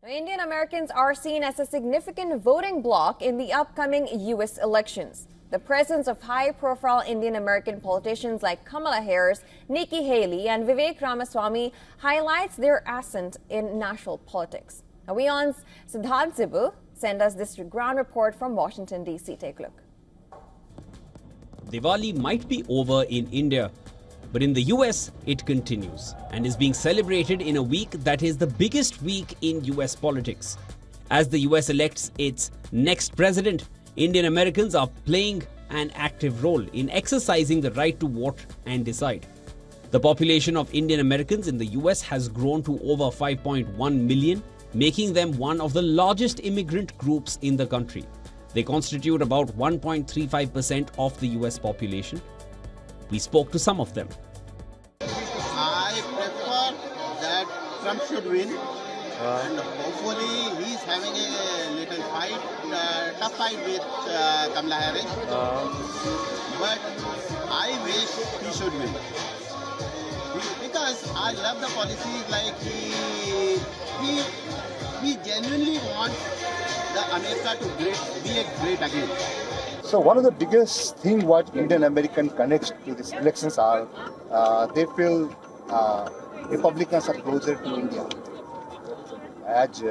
Indian Americans are seen as a significant voting bloc in the upcoming U.S. elections. The presence of high-profile Indian American politicians like Kamala Harris, Nikki Haley, and Vivek Ramaswamy highlights their ascent in national politics. Now, WION's Siddhant Zibu sent us this ground report from Washington, D.C. Take a look. Diwali might be over in India, but in the US, it continues and is being celebrated in a week that is the biggest week in US politics. As the US elects its next president, Indian Americans are playing an active role in exercising the right to vote and decide. The population of Indian Americans in the US has grown to over 5.1 million, making them one of the largest immigrant groups in the country. They constitute about 1.35% of the US population. We spoke to some of them. I prefer that Trump should win, and hopefully he's having a little fight, tough fight with Kamala Harris. But I wish he should win because I love the policies. Like he genuinely wants the America to be a great again. So one of the biggest thing what Indian American connects to these elections are, they feel Republicans are closer to India. As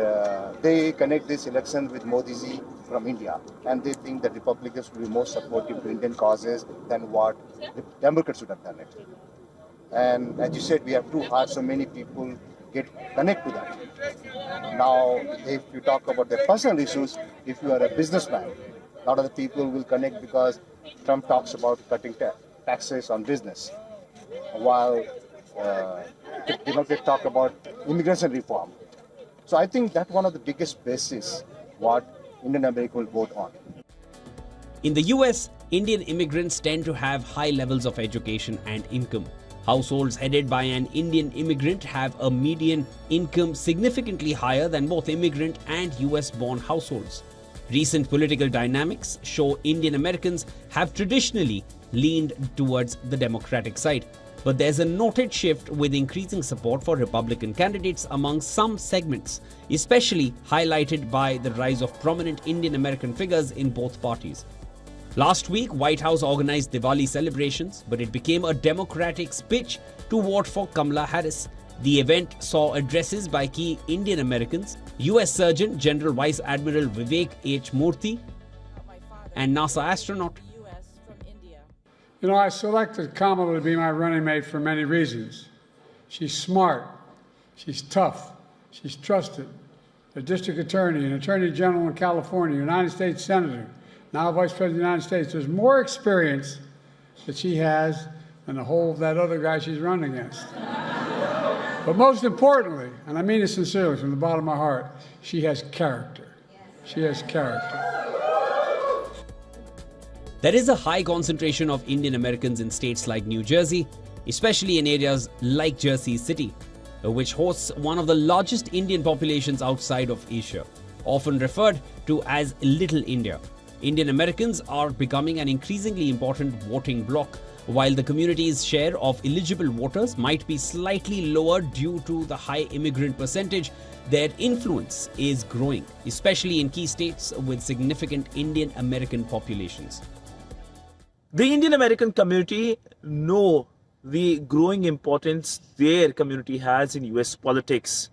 they connect this election with Modi ji from India, and they think that Republicans will be more supportive to Indian causes than what the Democrats would have done it. And as you said, we have two hearts, so many people connect to that. Now, if you talk about their personal issues, if you are a businessman, a lot of the people will connect because Trump talks about cutting taxes on business, while they talk about immigration reform. So I think that's one of the biggest bases what Indian American will vote on. In the US, Indian immigrants tend to have high levels of education and income. Households headed by an Indian immigrant have a median income significantly higher than both immigrant and US-born households. Recent political dynamics show Indian Americans have traditionally leaned towards the Democratic side. But there's a noted shift with increasing support for Republican candidates among some segments, especially highlighted by the rise of prominent Indian American figures in both parties. Last week, White House organized Diwali celebrations, but it became a Democratic pitch to vote for Kamala Harris. The event saw addresses by key Indian Americans, US Surgeon General Vice Admiral Vivek H. Murthy, and NASA astronaut. You know, I selected Kamala to be my running mate for many reasons. She's smart, she's tough, she's trusted. A district attorney, an attorney general in California, United States Senator, now Vice President of the United States. There's more experience that she has than the whole of that other guy she's running against. But most importantly, and I mean it sincerely from the bottom of my heart, she has character. She has character. There is a high concentration of Indian Americans in states like New Jersey, especially in areas like Jersey City, which hosts one of the largest Indian populations outside of Asia, often referred to as Little India. Indian Americans are becoming an increasingly important voting bloc. While the community's share of eligible voters might be slightly lower due to the high immigrant percentage, their influence is growing, especially in key states with significant Indian American populations. The Indian American community know the growing importance their community has in US politics.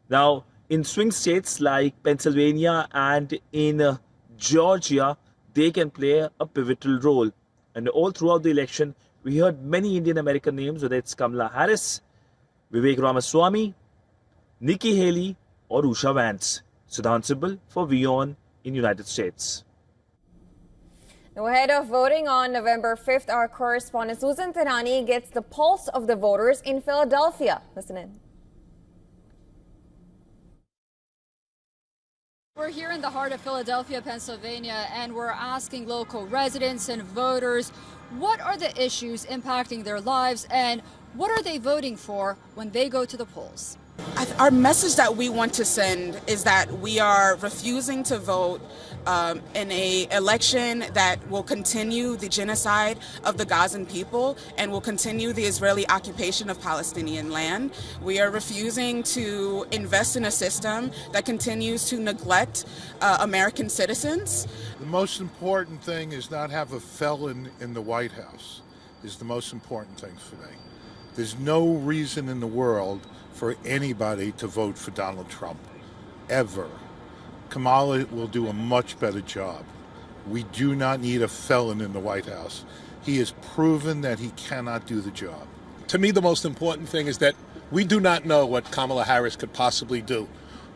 Now, in swing states like Pennsylvania and in Georgia, they can play a pivotal role. And all throughout the election, we heard many Indian American names, whether it's Kamala Harris, Vivek Ramaswamy, Nikki Haley, or Usha Vance. Siddhant Zibu for WION in United States. Now, ahead of voting on November 5th, our correspondent Susan Tirani gets the pulse of the voters in Philadelphia. Listen in. We're here in the heart of Philadelphia, Pennsylvania, and we're asking local residents and voters what are the issues impacting their lives and what are they voting for when they go to the polls. Our message that we want to send is that we are refusing to vote in an election that will continue the genocide of the Gazan people and will continue the Israeli occupation of Palestinian land. We are refusing to invest in a system that continues to neglect American citizens. The most important thing is not have a felon in the White House, is the most important thing for me. There's no reason in the world for anybody to vote for Donald Trump, ever. Kamala will do a much better job. We do not need a felon in the White House. He has proven that he cannot do the job. To me, the most important thing is that we do not know what Kamala Harris could possibly do,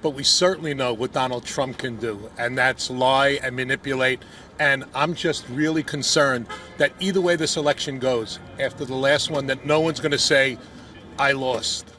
but we certainly know what Donald Trump can do, and that's lie and manipulate. And I'm just really concerned that either way this election goes, after the last one, that no one's going to say, I lost.